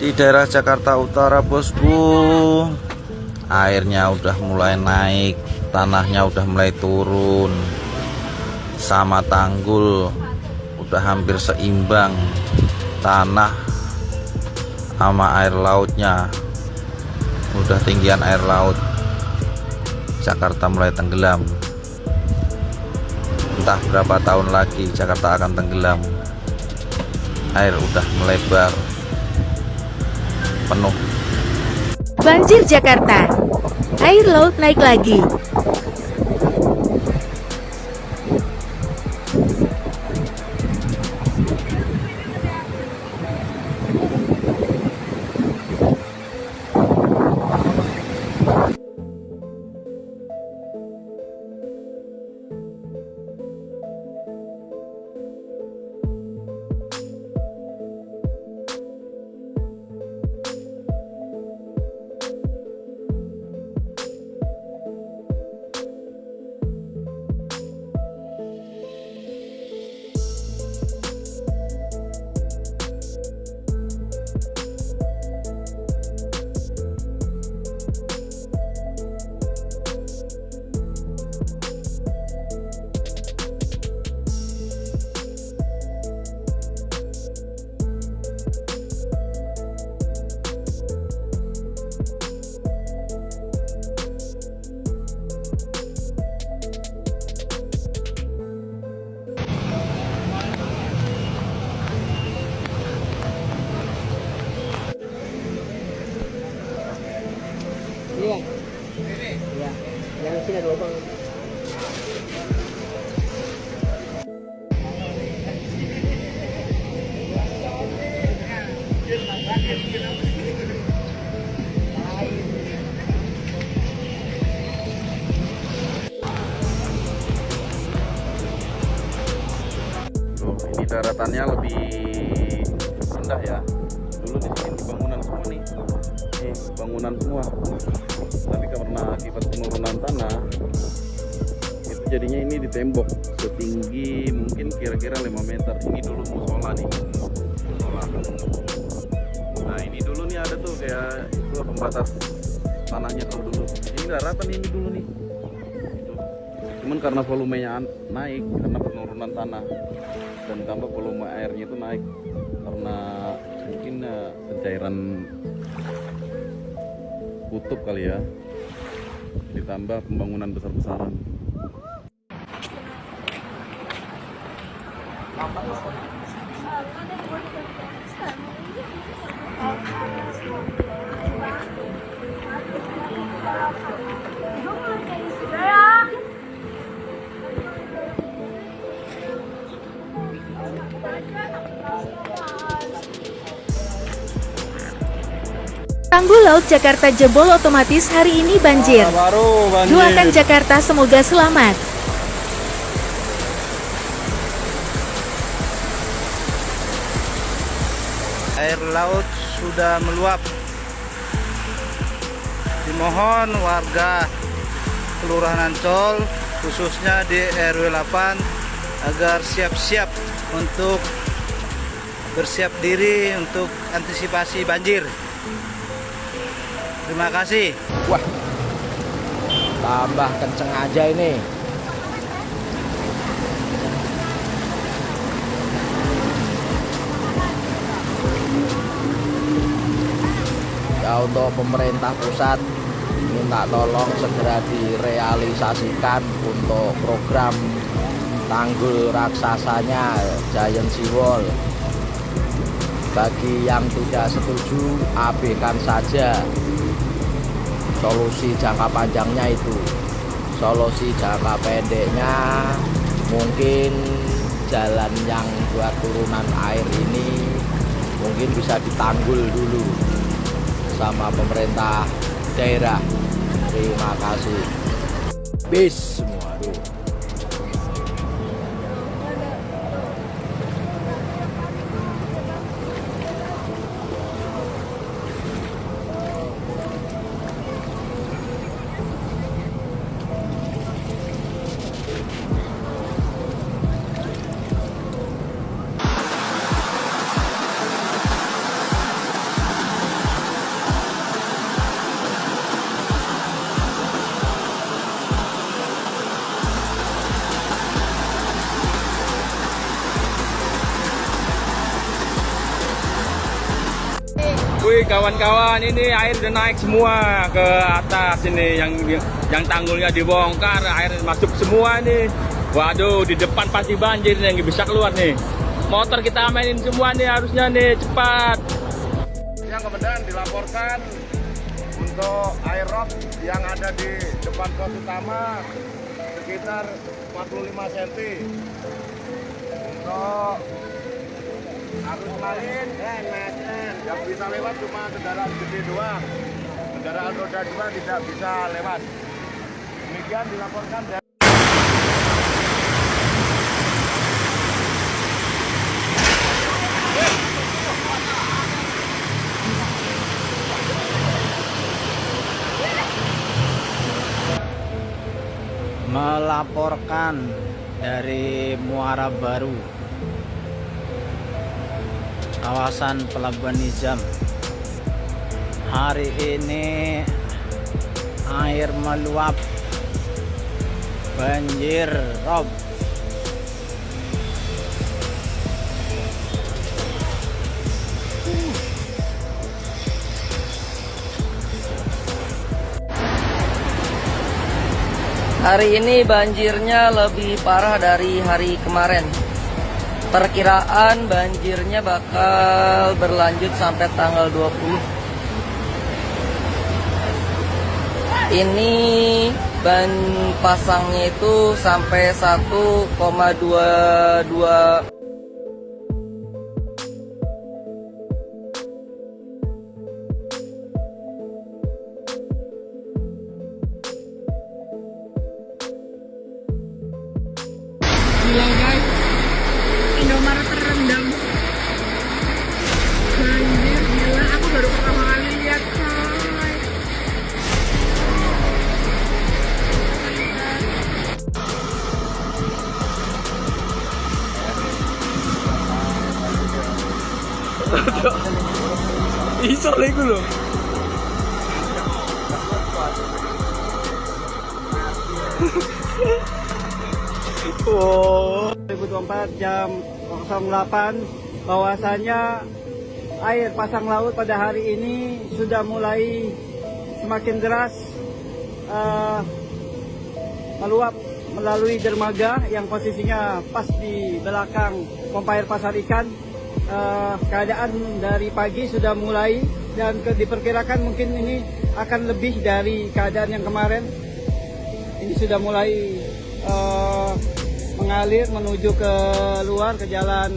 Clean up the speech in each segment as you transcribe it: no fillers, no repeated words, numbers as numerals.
Di daerah Jakarta Utara, bosku, airnya udah mulai naik, tanahnya udah mulai turun, sama tanggul udah hampir seimbang, tanah sama air lautnya udah tinggian air laut. Jakarta mulai tenggelam. Entah berapa tahun lagi Jakarta akan tenggelam. Air udah melebar penuh. Banjir Jakarta, air laut naik lagi. Iya. Iya. Yang sini ada lubang. Ini daratannya lebih rendah ya. Dulu di sini bangunan semua nih. Bangunan semua. Tapi karena akibat penurunan tanah, itu jadinya ini ditembok setinggi mungkin kira-kira 5 meter. Ini dulu musola nih. Musola. Nah, ini dulu nih ada tuh kayak itu pembatas tanahnya kalau dulu. Ini daratan ini dulu nih. Itu. Cuman karena volumenya naik karena penurunan tanah dan tambah volume airnya itu naik karena mungkin pencairan kutub kali ya, ditambah pembangunan besar-besaran. Tanggul laut Jakarta jebol otomatis hari ini banjir. Doakan Jakarta semoga selamat. Air laut sudah meluap. Dimohon warga Kelurahan Ancol khususnya di RW 8 agar siap-siap untuk bersiap diri untuk antisipasi banjir. Terima kasih. Wah. Tambah kenceng aja ini. Ya, untuk pemerintah pusat minta tolong segera direalisasikan untuk program tanggul raksasanya Giant Seawall. Bagi yang tidak setuju, abaikan saja. Solusi jangka panjangnya itu. Solusi jangka pendeknya mungkin jalan yang buat turunan air ini mungkin bisa ditanggul dulu sama pemerintah daerah. Terima kasih. Bis semua. Aduh. Wih kawan-kawan, ini air udah naik semua ke atas ini, yang tanggulnya dibongkar, air masuk semua nih. Waduh, di depan pasti banjir nih, nggak bisa keluar nih. Motor kita amainin semua nih, harusnya nih cepat. Yang kemudian dilaporkan untuk air rob yang ada di depan pos utama sekitar 45 cm. Untuk arus lain yang bisa lewat cuma kendaraan gede doang, kendaraan roda 2 tidak bisa lewat. Demikian dilaporkan dari melaporkan dari Muara Baru, kawasan Pelabuhan Nizam. Hari ini air meluap, banjir rob. Hari ini banjirnya lebih parah dari hari kemarin. Perkiraan banjirnya bakal berlanjut sampai tanggal 20. Ini ban pasangnya itu sampai 1,22. Gila guys, Indomaret terendam banjir, gila, aku baru pertama kali lihat coy. Iso lagi loh. Oh. 2024 jam 08 bahwasanya air pasang laut pada hari ini sudah mulai semakin deras meluap melalui dermaga yang posisinya pas di belakang pompa air pasar ikan. Keadaan dari pagi sudah mulai dan diperkirakan mungkin ini akan lebih dari keadaan yang kemarin. Ini sudah mulai mengalir menuju ke luar ke jalan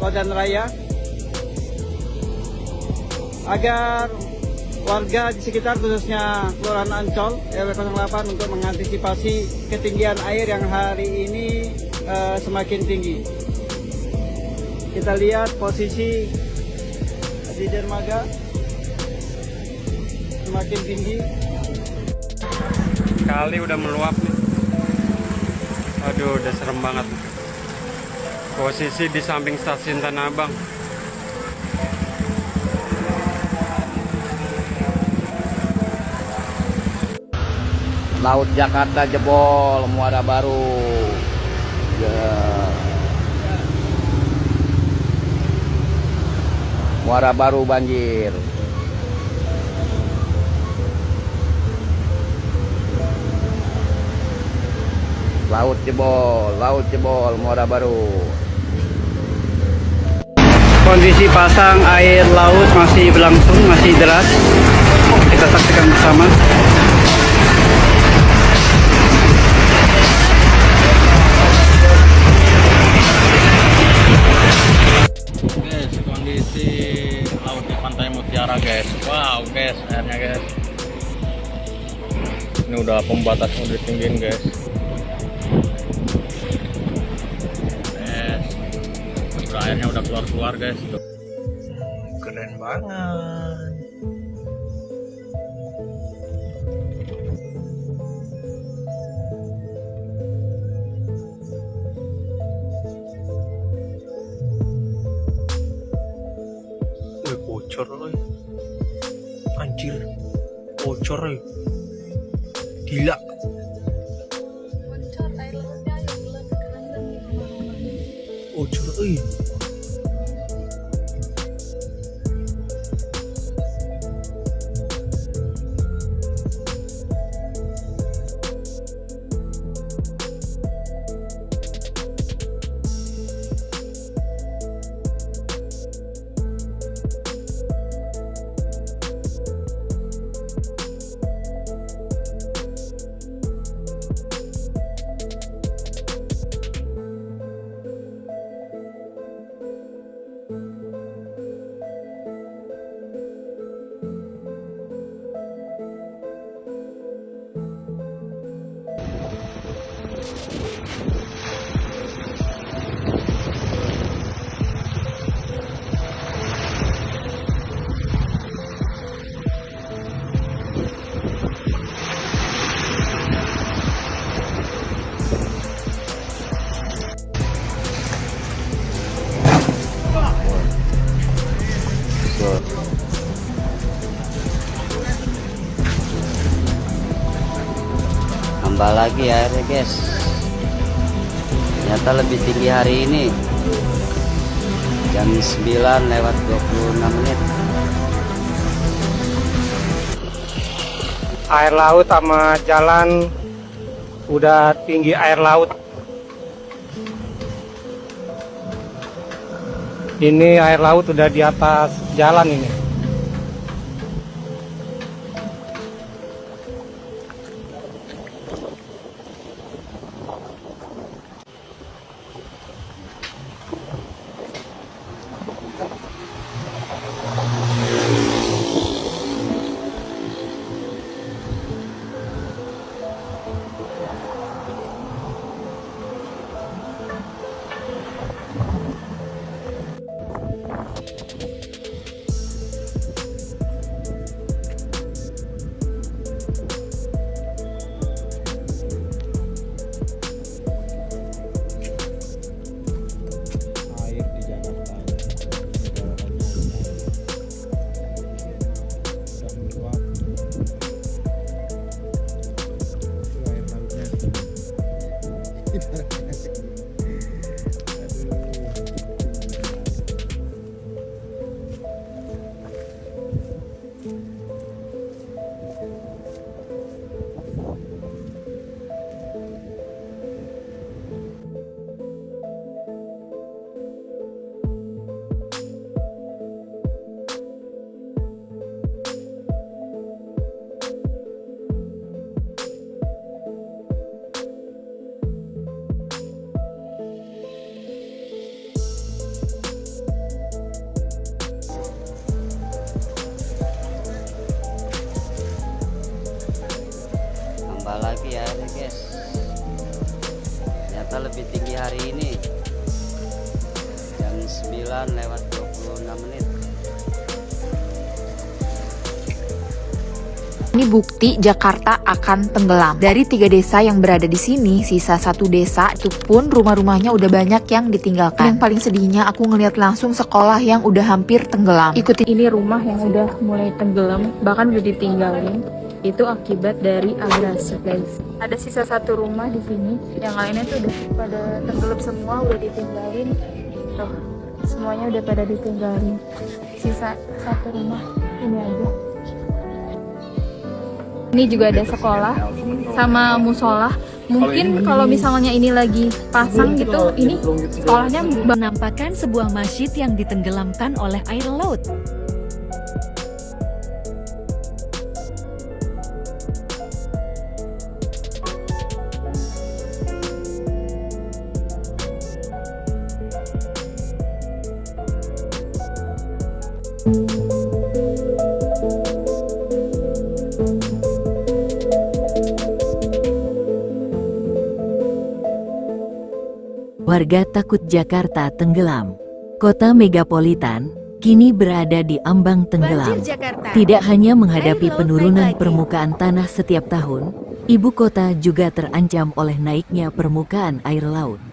Lodan Raya, agar warga di sekitar khususnya Kelurahan Ancol RW 08 untuk mengantisipasi ketinggian air yang hari ini semakin tinggi. Kita lihat posisi di dermaga semakin tinggi. Kali udah meluap nih. Aduh, udah serem banget. Posisi di samping stasiun Tanah Abang. Laut Jakarta jebol, Muara Baru. Muara Baru banjir. Laut jebol, Muara Baru. Kondisi pasang air laut masih berlangsung, masih deras. Kita saksikan bersama. Guys, kondisi laut di Pantai Mutiara guys. Wow guys, airnya guys. Ini udah pembatas udah ditinggiin guys. Airnya udah keluar guys. Keren banget. Wih, bocor loh. Anjir, bocor loh. Gila. Bocor air lautnya, ayo bulan keren. Bocor, betul. Tambah lagi airnya guys, ternyata lebih tinggi hari ini. Jam 9:26. Air laut sama jalan udah tinggi air laut. Ini air laut udah di atas jalan ini. Tambah lagi airnya guys, ternyata lebih tinggi hari ini. Jam 9:26. Ini bukti Jakarta akan tenggelam. Dari 3 desa yang berada di sini, sisa 1 desa itu pun rumah-rumahnya udah banyak yang ditinggalkan. Yang paling sedihnya aku ngeliat langsung sekolah yang udah hampir tenggelam. Ikuti Ini rumah yang udah mulai tenggelam, bahkan udah ditinggalin. Itu akibat dari abrasi, guys. Ada sisa 1 rumah di sini, yang lainnya tuh udah pada tenggelam semua, udah ditinggalin. Tuh, semuanya udah pada ditinggalin. Sisa 1 rumah ini aja. Ini juga ada sekolah sama musola. Mungkin kalau misalnya ini lagi pasang gitu, ini sekolahnya menampakkan sebuah masjid yang ditenggelamkan oleh air laut. Warga takut Jakarta tenggelam. Kota megapolitan kini berada di ambang tenggelam. Banjir Jakarta. Tidak hanya menghadapi Air laut penurunan naik lagi. permukaan tanah setiap tahun, ibu kota juga terancam oleh naiknya permukaan air laut.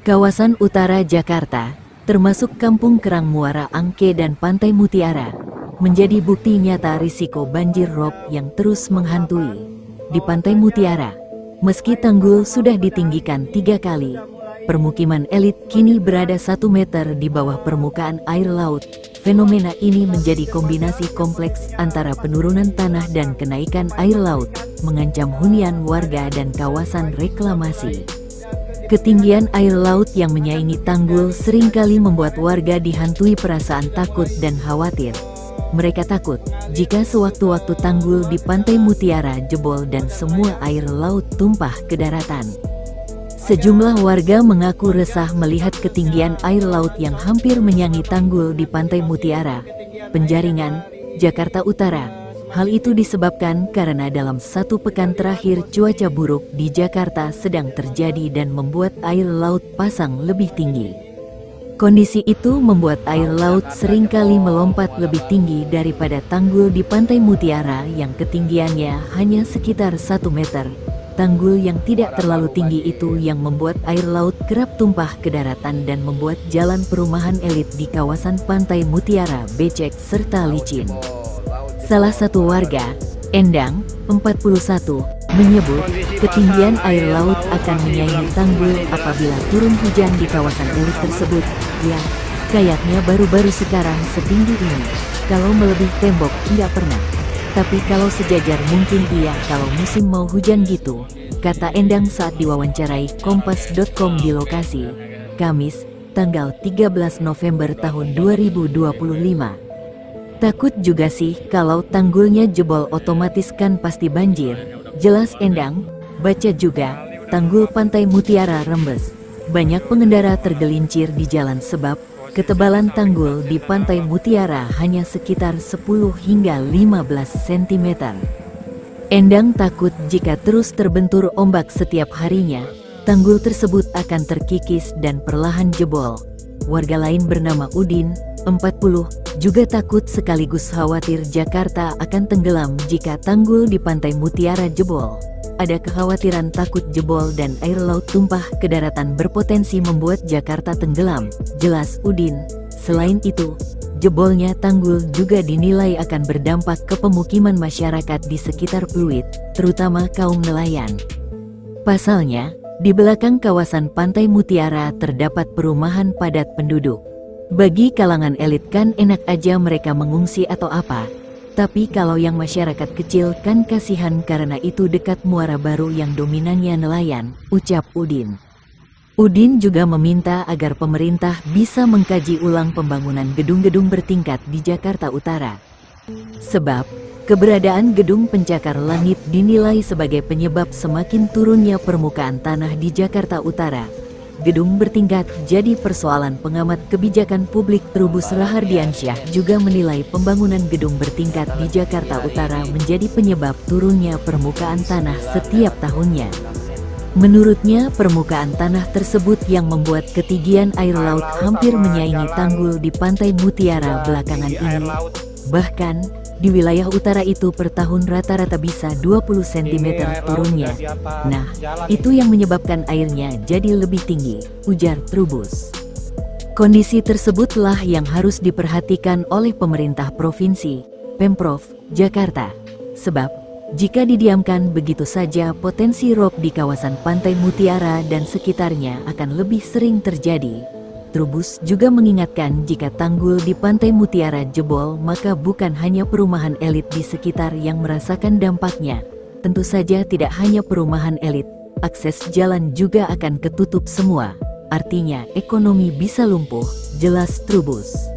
Kawasan utara Jakarta, termasuk Kampung Kerang Muara Angke dan Pantai Mutiara, menjadi bukti nyata risiko banjir rob yang terus menghantui. Di Pantai Mutiara, meski tanggul sudah ditinggikan 3 kali, permukiman elit kini berada 1 meter di bawah permukaan air laut. Fenomena ini menjadi kombinasi kompleks antara penurunan tanah dan kenaikan air laut, mengancam hunian warga dan kawasan reklamasi. Ketinggian air laut yang menyaingi tanggul seringkali membuat warga dihantui perasaan takut dan khawatir. Mereka takut jika sewaktu-waktu tanggul di Pantai Mutiara jebol dan semua air laut tumpah ke daratan. Sejumlah warga mengaku resah melihat ketinggian air laut yang hampir menyaingi tanggul di Pantai Mutiara, Penjaringan, Jakarta Utara. Hal itu disebabkan karena dalam 1 pekan terakhir cuaca buruk di Jakarta sedang terjadi dan membuat air laut pasang lebih tinggi. Kondisi itu membuat air laut seringkali melompat lebih tinggi daripada tanggul di Pantai Mutiara yang ketinggiannya hanya sekitar 1 meter. tanggul yang tidak terlalu tinggi itu yang membuat air laut kerap tumpah ke daratan dan membuat jalan perumahan elit di kawasan Pantai Mutiara becek serta licin. Salah satu warga, Endang, 41, menyebut ketinggian air laut akan menyaingi tanggul apabila turun hujan di kawasan elit tersebut, yang kayaknya baru-baru sekarang setinggi ini. Kalau melebihi tembok nggak pernah. Tapi kalau sejajar mungkin iya kalau musim mau hujan gitu, kata Endang saat diwawancarai Kompas.com di lokasi, Kamis, tanggal 13 November tahun 2025. Takut juga sih kalau tanggulnya jebol otomatis kan pasti banjir, jelas Endang. Baca juga, tanggul Pantai Mutiara rembes. Banyak pengendara tergelincir di jalan sebab ketebalan tanggul di Pantai Mutiara hanya sekitar 10 hingga 15 cm. Endang takut jika terus terbentur ombak setiap harinya, tanggul tersebut akan terkikis dan perlahan jebol. Warga lain bernama Udin, 40, juga takut sekaligus khawatir Jakarta akan tenggelam jika tanggul di Pantai Mutiara jebol. Ada kekhawatiran takut jebol dan air laut tumpah ke daratan berpotensi membuat Jakarta tenggelam, jelas Udin. Selain itu, jebolnya tanggul juga dinilai akan berdampak ke pemukiman masyarakat di sekitar Pluit, terutama kaum nelayan. Pasalnya, di belakang kawasan Pantai Mutiara terdapat perumahan padat penduduk. Bagi kalangan elit kan enak aja mereka mengungsi atau apa. Tapi kalau yang masyarakat kecil kan kasihan karena itu dekat muara baru yang dominannya nelayan, ucap Udin. Udin juga meminta agar pemerintah bisa mengkaji ulang pembangunan gedung-gedung bertingkat di Jakarta Utara. Sebab, keberadaan gedung pencakar langit dinilai sebagai penyebab semakin turunnya permukaan tanah di Jakarta Utara. Gedung bertingkat jadi persoalan. Pengamat kebijakan publik Trubus Rahardiansyah juga menilai pembangunan gedung bertingkat di Jakarta Utara menjadi penyebab turunnya permukaan tanah setiap tahunnya. Menurutnya permukaan tanah tersebut yang membuat ketinggian air laut hampir menyaingi tanggul di Pantai Mutiara belakangan ini. Bahkan, di wilayah utara itu per tahun rata-rata bisa 20 cm turunnya. Nah, itu yang menyebabkan airnya jadi lebih tinggi, ujar Trubus. Kondisi tersebutlah yang harus diperhatikan oleh pemerintah provinsi, Pemprov, Jakarta. Sebab, jika didiamkan begitu saja potensi rob di kawasan Pantai Mutiara dan sekitarnya akan lebih sering terjadi. Trubus juga mengingatkan jika tanggul di Pantai Mutiara jebol maka bukan hanya perumahan elit di sekitar yang merasakan dampaknya. Tentu saja tidak hanya perumahan elit, akses jalan juga akan ketutup semua. Artinya ekonomi bisa lumpuh, jelas Trubus.